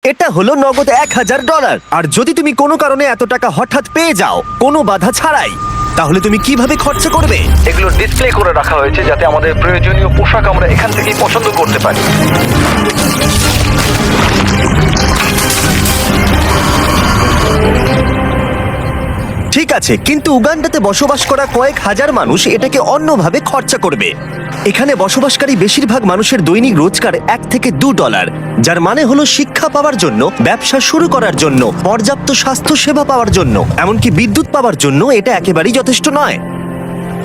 এটা হলো নগদ $1000। আর যদি তুমি কোনো কারণে এত টাকা হঠাৎ পেয়ে যাও কোনো বাধা ছাড়াই, তাহলে তুমি কিভাবে খরচা করবে? এগুলো ডিসপ্লে করে রাখা হয়েছে যাতে আমাদের প্রয়োজনীয় পোশাক আমরা এখান থেকেই পছন্দ করতে পারি। ঠিক আছে, কিন্তু উগান্ডাতে বসবাস করা কয়েক হাজার মানুষ এটাকে অন্যভাবে খরচা করবে। এখানে বসবাসকারী বেশিরভাগ মানুষের দৈনিক রোজগার $1 থেকে $2, যার মানে হলো শিক্ষা পাওয়ার জন্য, ব্যবসা শুরু করার জন্য, পর্যাপ্ত স্বাস্থ্য সেবা পাওয়ার জন্য, এমনকি বিদ্যুৎ পাওয়ার জন্য এটা একেবারেই যথেষ্ট নয়।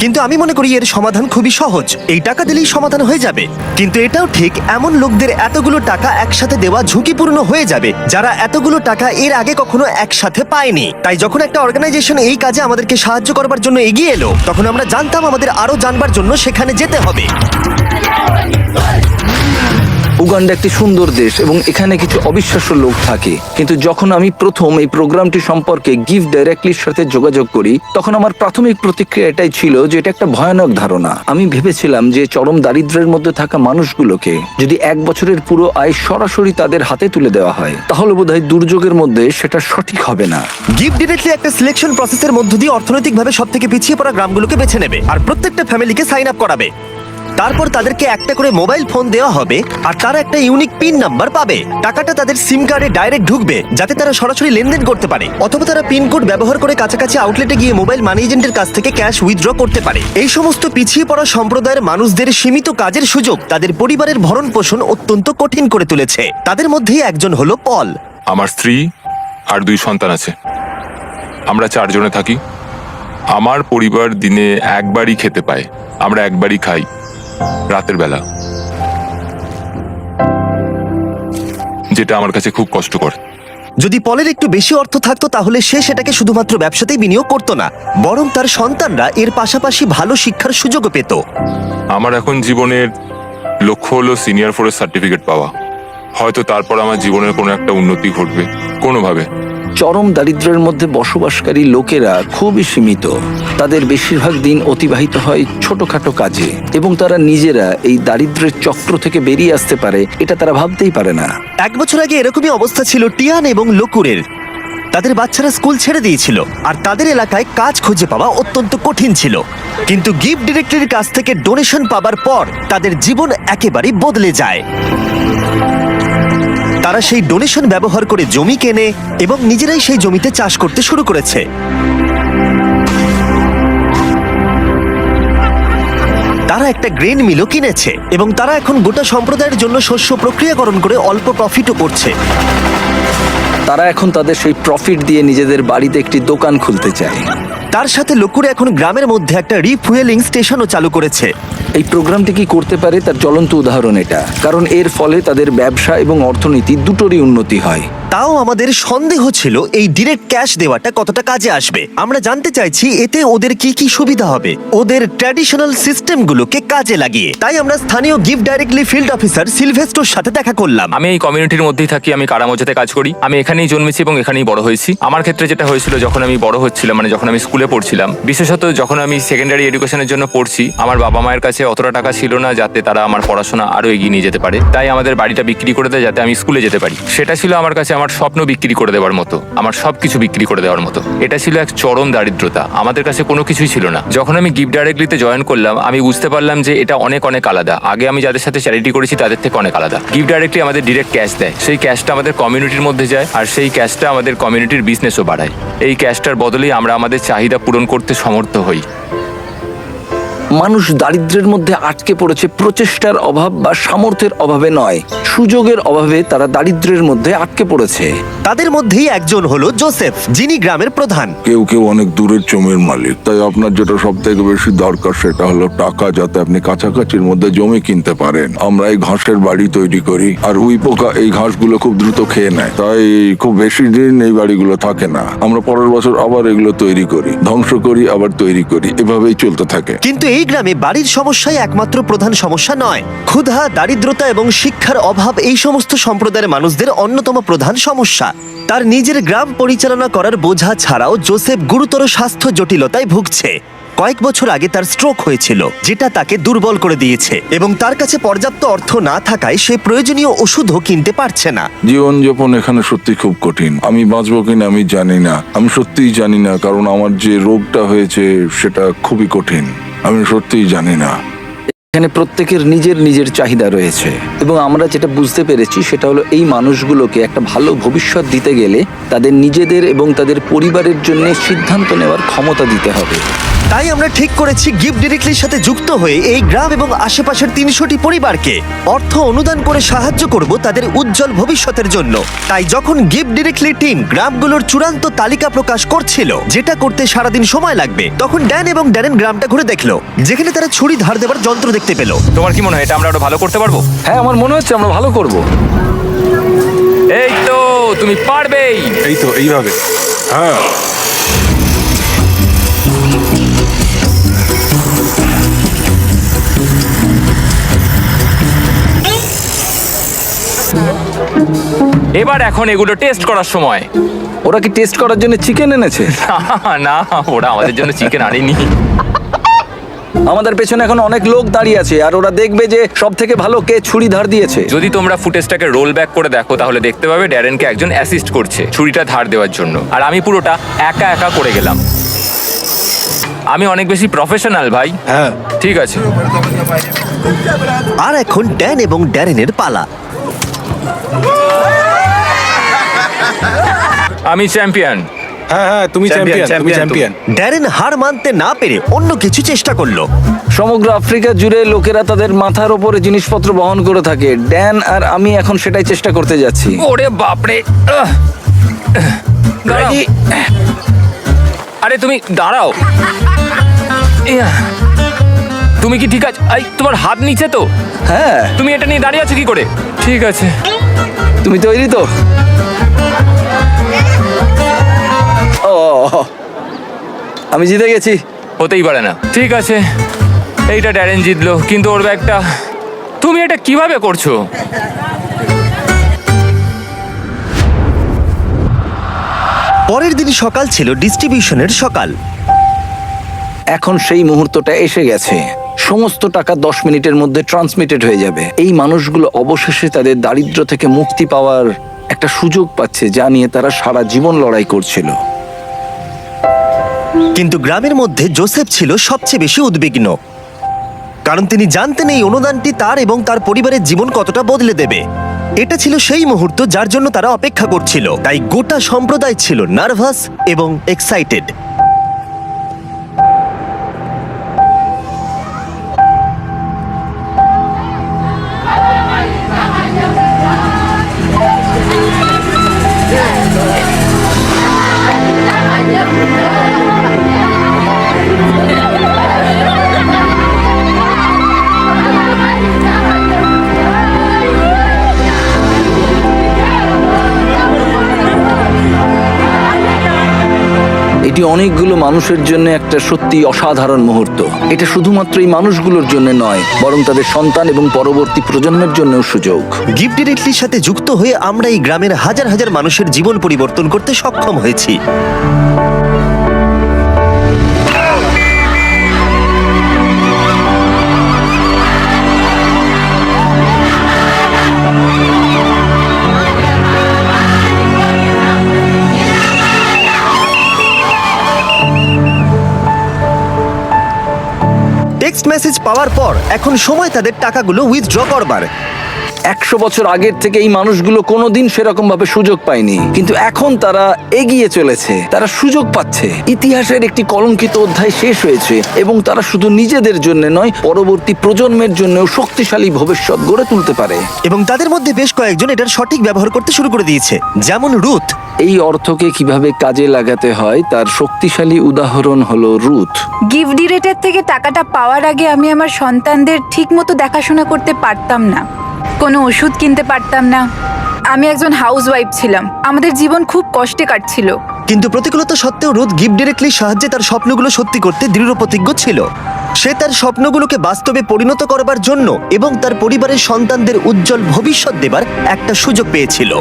কিন্তু আমি মনে করি এর সমাধান খুবই সহজ, এই টাকা দিলেই সমাধান হয়ে যাবে। কিন্তু এটাও ঠিক, এমন লোকদের এতগুলো টাকা একসাথে দেওয়া ঝুঁকিপূর্ণ হয়ে যাবে যারা এতগুলো টাকা এর আগে কখনো একসাথে পায়নি। তাই যখন একটা অর্গানাইজেশন এই কাজে আমাদেরকে সাহায্য করবার জন্য এগিয়ে এলো, তখন আমরা জানতাম আমাদের আরো জানবার জন্য সেখানে যেতে হবে। উগান্ডা একটি সুন্দর দেশ এবং এখানে কিছু অবিশ্বাস্য লোক থাকে, কিন্তু যখন আমি প্রথম এই প্রোগ্রামটি সম্পর্কে গিভ ডাইরেক্টলির সাথে যোগাযোগ করি, তখন আমার প্রাথমিক প্রতিক্রিয়া এটাই ছিল যে এটা একটা ভয়ানক ধারণা। আমি ভেবেছিলাম যে চরম দারিদ্র্যের মধ্যে থাকা মানুষগুলোকে যদি 1 বছরের পুরো আয় সরাসরি তাদের হাতে তুলে দেওয়া হয়, তাহলে বোধহয় দুর্যোগের মধ্যে সেটা সঠিক হবে না। গিভ ডিরেক্টলি একটা সিলেকশন প্রসেসের মধ্য দিয়ে অর্থনৈতিকভাবে সবথেকে পিছিয়ে পড়া গ্রামগুলোকে বেছে নেবে আর প্রত্যেকটা ফ্যামিলিকে সাইন আপ করাবে। তারপর তাদেরকে একটা করে মোবাইল ফোন দেওয়া হবে আর তারা একটা ইউনিক পিন নাম্বার পাবে। টাকাটা তাদের সিম কার্ডে ডাইরেক্ট ঢুকবে যাতে তারা সরাসরি লেনদেন করতে পারে, অথবা তারা পিন কোড ব্যবহার করে কাছাকাছি আউটলেটে গিয়ে মোবাইল মানি এজেন্টের কাছ থেকে ক্যাশ উইথড্র করতে পারে। এই সমস্ত পিছিয়ে পড়া সম্প্রদায়ের মানুষদের সীমিত কাজের সুযোগ তাদের পরিবারের ভরণ পোষণ অত্যন্ত কঠিন করে তুলেছে। তাদের মধ্যেই একজন হলো পল। আমার স্ত্রী আর 2 সন্তান আছে, আমরা 4 জনে থাকি। আমার পরিবার দিনে একবারই খেতে পায়, আমরা একবারই খাই, রাতের বেলা, যেটা আমার কাছে খুব কষ্টকর। যদি পলের একটু বেশি অর্থ থাকতো তাহলে সে সেটাকে শুধুমাত্র ব্যবসাতেই বিনিয়োগ করতো না, বরং তার সন্তানরা এর পাশাপাশি ভালো শিক্ষার সুযোগও পেত। আমার এখন জীবনের লক্ষ্য হলো সিনিয়র ফোরেস্ট সার্টিফিকেট পাওয়া। হয়তো তারপর আমার জীবনের কোনো একটা উন্নতি ঘটবে কোনোভাবে। চরম দারিদ্র্যের মধ্যে বসবাসকারী লোকেরা খুবই সীমিত। তাদের বেশিরভাগ দিন অতিবাহিত হয় ছোটখাটো কাজে এবং তারা নিজেরা এই দারিদ্র্যের চক্র থেকে বেরিয়ে আসতে পারে এটা তারা ভাবতেই পারে না। 1 বছর আগে এরকমই অবস্থা ছিল টিয়ান এবং লকুরের। তাদের বাচ্চারা স্কুল ছেড়ে দিয়েছিল আর তাদের এলাকায় কাজ খুঁজে পাওয়া অত্যন্ত কঠিন ছিল। কিন্তু গিভ ডিরেক্টরির কাছ থেকে ডোনেশন পাবার পর তাদের জীবন একেবারেই বদলে যায়। তারা সেই ডোনেশন ব্যবহার করে জমি কেনে এবং নিজেরাই সেই জমিতে চাষ করতে শুরু করেছে। তারা একটা গ্রেন মিলও কিনেছে এবং তারা এখন গোটা সম্প্রদায়ের জন্য শস্য প্রক্রিয়াকরণ করে অল্প প্রফিটও করছে। তারা এখন তাদের সেই প্রফিট দিয়ে নিজেদের বাড়িতে একটি দোকান খুলতে চায়। তার সাথে লোকুরে এখন গ্রামের মধ্যে একটা রিফুয়েলিং স্টেশনও চালু করেছে। এই প্রোগ্রামটি কি করতে পারে তার জ্বলন্ত উদাহরণ এটা, কারণ এর ফলে তাদের ব্যবসা এবং অর্থনীতি দুটোরই উন্নতি হয়। তাও আমাদের সন্দেহ ছিল এই ডিরেক্ট ক্যাশ দেওয়াটা কতটা কাজে আসবে। আমরা জানতে চাইছি এতে ওদের কি কি সুবিধা হবে ওদের ট্র্যাডিশনাল সিস্টেমগুলোকে কাজে লাগিয়ে। তাই আমরা স্থানীয় গিভ ডাইরেক্টলি ফিল্ড অফিসার সিলভেস্টোর সাথে দেখা করলাম। আমি এই কমিউনিটির মধ্যেই থাকি, আমি কারামোজাতে কাজ করি। আমি এখানেই জন্মেছি এবং এখানেই বড় হয়েছি। আমার ক্ষেত্রে যেটা হয়েছিল, যখন আমি বড় হচ্ছিলাম, মানে যখন আমি স্কুলে পড়ছিলাম, বিশেষত যখন আমি সেকেন্ডারি এডুকেশনের জন্য পড়ছি, আমার বাবা মায়ের কাছে অতটা টাকা ছিল না যাতে তারা আমার পড়াশোনা আরো এগিয়ে নিয়ে যেতে পারে। তাই আমাদের বাড়িটা বিক্রি করে দেয় যাতে আমি স্কুলে যেতে পারি। সেটা ছিল আমার কাছে আমার স্বপ্ন বিক্রি করে দেওয়ার মতো, আমার সবকিছু বিক্রি করে দেওয়ার মতো। এটা ছিল এক চরম দারিদ্রতা, আমাদের কাছে কোনো কিছুই ছিল না। যখন আমি গিভ ডাইরেক্টলিতে জয়েন করলাম, আমি বুঝতে পারলাম যে এটা অনেক অনেক আলাদা। আগে আমি যাদের সাথে চ্যারিটি করেছি তাদের থেকে অনেক আলাদা। গিভ ডাইরেক্টলি আমাদের ডিরেক্ট ক্যাশ দেয়, সেই ক্যাশটা আমাদের কমিউনিটির মধ্যে যায় আর সেই ক্যাশটা আমাদের কমিউনিটির বিজনেসও বাড়ায়। এই ক্যাশটার বদলেই আমরা আমাদের চাহিদা পূরণ করতে সমর্থ হই। মানুষ দারিদ্র্যের মধ্যে আটকে পড়েছে প্রচেষ্টার অভাব বা সামর্থ্যের অভাবে নয়, সুযোগের অভাবে তারা দারিদ্র্যের মধ্যে আটকে পড়েছে। তাদের মধ্যেই একজন হলো জোসেফ, যিনি গ্রামের প্রধান। কেউ কেউ অনেক দূরের জমির মালিক, তাই আপনার যেটা সব থেকে বেশি দরকার সেটা হলো টাকা, যাতে আপনি কাছাকাছির মধ্যে জমি কিনতে পারেন। আমরা এই ঘাসের বাড়ি তৈরি করি আর উই পোকা এই ঘাসগুলো খুব দ্রুত খেয়ে নেয়, তাই খুব বেশি দিন এই বাড়িগুলো থাকে না। আমরা পরের বছর আবার এগুলো তৈরি করি, ধ্বংস করি, আবার তৈরি করি, এভাবেই চলতে থাকে। কিন্তু এই গ্রামে বাড়ির সমস্যাই একমাত্র প্রধান সমস্যা নয়। ক্ষুধা, দারিদ্রতা এবং শিক্ষার অভাব এই সমস্ত সম্প্রদায়ের মানুষদের অন্যতম প্রধান সমস্যা। তার নিজের গ্রাম পরিচালনা করার বোঝা ছাড়াও জোসেফ গুরুতর স্বাস্থ্য জটিলতায় ভুগছে। কয়েক বছর আগে তার স্ট্রোক হয়েছিল, যেটা তাকে দুর্বল করে দিয়েছে এবং তার কাছে পর্যাপ্ত অর্থ না থাকায় সে প্রয়োজনীয় ওষুধও কিনতে পারছে না। জীবনযাপন এখানে সত্যি খুব কঠিন। আমি বাঁচবো কিনা আমি জানি না, আমি সত্যিই জানি না, কারণ আমার যে রোগটা হয়েছে সেটা খুবই কঠিন। আমি সত্যিই জানি না। এখানে প্রত্যেকের নিজের নিজের চাহিদা রয়েছে এবং আমরা যেটা বুঝতে পেরেছি সেটা হলো এই মানুষগুলোকে একটা ভালো ভবিষ্যৎ দিতে গেলে তাদের নিজেদের এবং তাদের পরিবারের জন্য সিদ্ধান্ত নেওয়ার ক্ষমতা দিতে হবে। তাই আমরা ঠিক করেছি গিফট ডিরেক্টলির সাথে যুক্ত হয়ে এই গ্রাম এবং আশেপাশের 300টি পরিবারকে অর্থ অনুদান করে সাহায্য করব তাদের উজ্জ্বল ভবিষ্যতের জন্য। তাই যখন গিফট ডিরেক্টলি টিম গ্রামগুলোর চূড়ান্ত তালিকা প্রকাশ করছিল, যেটা করতে সারাদিন সময় লাগবে, তখন ড্যান এবং ড্যারেন গ্রামটা ঘুরে দেখলো, যেখানে তারা ছুরি ধার দেবার যন্ত্র দেখতে পেল। তোমার কি মনে হয় এটা আমরা আরো ভালো করতে পারবো? হ্যাঁ, আমার মনে হচ্ছে আমরা ভালো করব। এই তো, তুমি পারবেই। এই তো এইভাবে। হ্যাঁ, এবার এখন এগুলো টেস্ট করার সময়। ওরা কি টেস্ট করার জন্য চিকেন এনেছে? না, ওরা আমাদের জন্য চিকেন আনেনি। আমাদের পেছনে এখন অনেক লোক দাঁড়িয়ে আছে আর ওরা দেখবে যে সব থেকে ভালো কে ছুরি ধার দিয়েছে। যদি তোমরা ফুটেজটাকে রোল ব্যাক করে দেখো তাহলে দেখতে পাবে ড্যারেনকে একজন অ্যাসিস্ট করছে ছুরিটা ধার দেওয়ার জন্য, আর আমি পুরোটা একা একা করে গেলাম। আমি অনেক বেশি প্রফেশনাল ভাই। হ্যাঁ। ঠিক আছে, আর এখন ড্যান এবং ড্যারেনের পালা। আমি চ্যাম্পিয়ন। হ্যাঁ হ্যাঁ, তুমি চ্যাম্পিয়ন, তুমি চ্যাম্পিয়ন। ড্যারেন হার মানতে না পেরে অন্য কিছু চেষ্টা করলো। সমগ্র আফ্রিকা জুড়ে লোকেরা তাদের মাথার ওপরে জিনিসপত্র বহন করে থাকে। ড্যান আর আমি এখন সেটাই চেষ্টা করতে যাচ্ছি। ওরে বাপরে। দাঁড়াও। আরে তুমি দাঁড়াও। ইয়া। তুমি কি ঠিক আছে? তোমার হাত নিচে তো? হ্যাঁ। তুমি এটা নিয়ে দাঁড়িয়ে আছো কি করে? ঠিক আছে। তুমি তৈরি তো? ও, আমি জিতে গেছি। হতেই পারে না। ঠিক আছে, এইটা ড্যারেন জিতলো, কিন্তু ওর ব্যাগটা। তুমি এটা কিভাবে করছো? পরের দিন সকাল ছিল ডিস্ট্রিবিউশনের সকাল। এখন সেই মুহূর্তটা এসে গেছে। সমস্ত টাকা 10 মিনিটের মধ্যে ট্রান্সমিটেড হয়ে যাবে। এই মানুষগুলো অবশেষে তাদের দারিদ্র্য থেকে মুক্তি পাওয়ার একটা সুযোগ পাচ্ছে, যা নিয়ে তারা সারা জীবন লড়াই করছিল। কিন্তু গ্রামের মধ্যে জোসেফ ছিল সবচেয়ে বেশি উদ্বিগ্ন, কারণ তিনি জানতেন এই অনুদানটি তার এবং তার পরিবারের জীবন কতটা বদলে দেবে। এটা ছিল সেই মুহূর্ত যার জন্য তারা অপেক্ষা করছিল। তাই গোটা সম্প্রদায় ছিল নার্ভাস এবং এক্সাইটেড। এটি অনেকগুলো মানুষের জন্য একটা সত্যি অসাধারণ মুহূর্ত। এটা শুধুমাত্র এই মানুষগুলোর জন্য নয়, বরং তাদের সন্তান এবং পরবর্তী প্রজন্মের জন্যও সুযোগ। গিফট ডিরেক্টলির সাথে যুক্ত হয়ে আমরা এই গ্রামের হাজার হাজার মানুষের জীবন পরিবর্তন করতে সক্ষম হয়েছি। টেক্সট মেসেজ পাওয়ার পর এখন সময় তাদের টাকাগুলো উইথড্র করবার। 100 বছর আগের থেকে এই মানুষগুলো কোনোদিন সেরকম ভাবে সুযোগ পায়নি, কিন্তু এখন তারা এগিয়ে চলেছে। তারা সুযোগ পাচ্ছে। ইতিহাসের একটি কলঙ্কিত অধ্যায় শেষ হয়েছে এবং তারা শুধু নিজেদের জন্য নয়, পরবর্তী প্রজন্মের জন্যও শক্তিশালী ভবিষ্যৎ গড়ে তুলতে পারে। এবং তাদের মধ্যে বেশ কয়েকজন এটার সঠিক ব্যবহার করতে শুরু করে দিয়েছে, যেমন রুথ। এই অর্থকে কিভাবে কাজে লাগাতে হয় তার শক্তিশালী উদাহরণ হলো রুথ। গিফট ডিরেক্টর থেকে টাকাটা পাওয়ার আগে আমি আমার সন্তানদের ঠিকমতো দেখাশোনা করতে পারতাম না, কোনো ওষুধ কিনতে পারতাম না। আমি একজন হাউসওয়াইফ ছিলাম, আমাদের জীবন খুব কষ্টে কাটছিল। কিন্তু প্রতিকূলতা সত্ত্বেও রুথ গিফট ডিরেক্টলির সাহায্যে তার স্বপ্নগুলো সত্যি করতে দৃঢ় প্রতিজ্ঞ ছিল। সে তার স্বপ্নগুলোকে বাস্তবে পরিণত করবার জন্য এবং তার পরিবারের সন্তানদের উজ্জ্বল ভবিষ্যৎ দেবার একটা সুযোগ পেয়েছিল।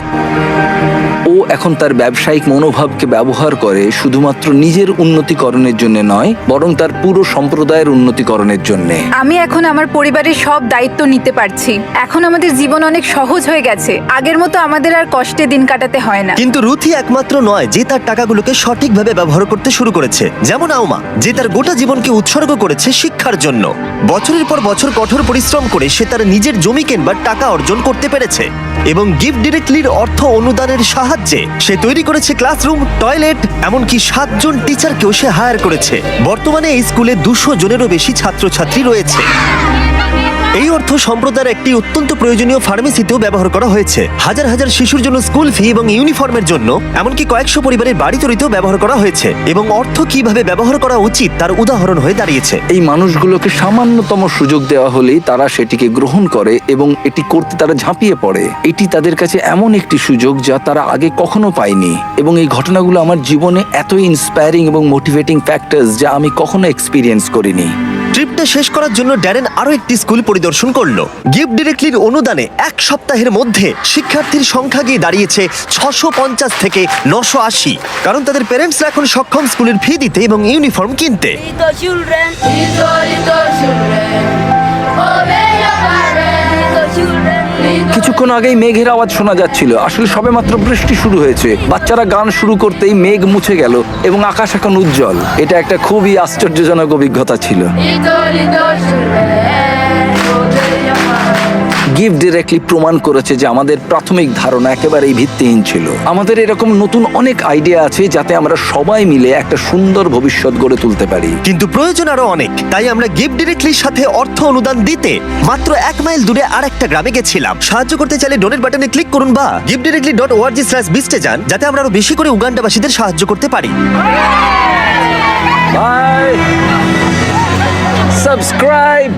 ও এখন তার ব্যবসায়িক মনোভাবকে ব্যবহার করে শুধুমাত্র নিজের উন্নতিকরণের জন্য নয়, বরং তার পুরো সম্প্রদায়ের উন্নতিকরণের জন্য। আমি এখন আমার পরিবারের সব দায়িত্ব নিতে পারছি। এখন আমাদের জীবন অনেক সহজ হয়ে গেছে। আগের মতো আমাদের আর কষ্টে দিন কাটাতে হয় না। কিন্তু রুথি একমাত্র নয় যে তার টাকাগুলোকে সঠিকভাবে ব্যবহার করতে শুরু করেছে, যেমন আউমা যে তার গোটা জীবনকে উৎসর্গ করেছে শিক্ষার জন্য। বছরের পর বছর কঠোর পরিশ্রম করে সে তার নিজের জমি কেনবার টাকা অর্জন করতে পেরেছে এবং গিফট ডিরেক্টলির অর্থ অনুদানের সাহায্যে সে তৈরি করেছে ক্লাসরুম, টয়লেট, এমনকি 7 জন টিচারকেও সে হায়ার করেছে। বর্তমানে এই স্কুলে 200 জনেরও বেশি ছাত্রছাত্রী রয়েছে। এই অর্থ সম্প্রদায়ের একটি অত্যন্ত প্রয়োজনীয় ফার্মেসিতেও ব্যবহার করা হয়েছে। হাজার হাজার শিশুর জন্য স্কুল ফি এবং ইউনিফর্মের জন্য, এমনকি কয়েকশো পরিবারের বাড়ি তৈরিতেও ব্যবহার করা হয়েছে। এবং অর্থ কিভাবে ব্যবহার করা উচিত তার উদাহরণ হয়ে দাঁড়িয়েছে। এই মানুষগুলোকে সামান্যতম সুযোগ দেওয়া হলেই তারা সেটিকে গ্রহণ করে এবং এটি করতে তারা ঝাঁপিয়ে পড়ে। এটি তাদের কাছে এমন একটি সুযোগ যা তারা আগে কখনো পায়নি। এবং এই ঘটনাগুলো আমার জীবনে এতই ইন্সপায়ারিং এবং মোটিভেটিং ফ্যাক্টরস যা আমি কখনো এক্সপিরিয়েন্স করিনি। ট্রিপটা শেষ করার জন্য ড্যারেন আরো একটি স্কুল পরিদর্শন করলো। গিফট ডিরেক্টলির অনুদানে 1 সপ্তাহের মধ্যে শিক্ষার্থীর সংখ্যা গিয়ে দাঁড়িয়েছে 650 থেকে 980, কারণ তাদের প্যারেন্টসরা এখন সক্ষম স্কুলের ফি দিতে এবং ইউনিফর্ম কিনতে। Little children, little children, obey your parents, little children, little কিছুক্ষণ আগেই মেঘের আওয়াজ শোনা যাচ্ছিল। আসলে সবেমাত্র বৃষ্টি শুরু হয়েছে। বাচ্চারা গান শুরু করতেই মেঘ মুছে গেল এবং আকাশ এখন উজ্জ্বল। এটা একটা খুবই আশ্চর্যজনক অভিজ্ঞতা ছিল। children, obey your parents. Gift directly প্রমাণ করেছে যে আমাদের প্রাথমিক ধারণা একেবারেই ভিত্তিহীন ছিল। আমাদের এরকম নতুন অনেক আইডিয়া আছে যাতে আমরা সবাই মিলে একটা সুন্দর ভবিষ্যৎ গড়ে তুলতে পারি। কিন্তু প্রয়োজন আরো অনেক। তাই আমরা গিফট ডিরেক্টলির সাথে অর্থ অনুদান দিতে মাত্র 1 মাইল দূরে আরেকটা গ্রামে গেছিলাম। সাহায্য করতে চাইলে ডোনেট বাটনে ক্লিক করুন বা giftdirectly.org/beast এ যান, যাতে আমরা আরো বেশি করে উগান্ডাবাসীদের সাহায্য করতে পারি। বাই। সাবস্ক্রাইব।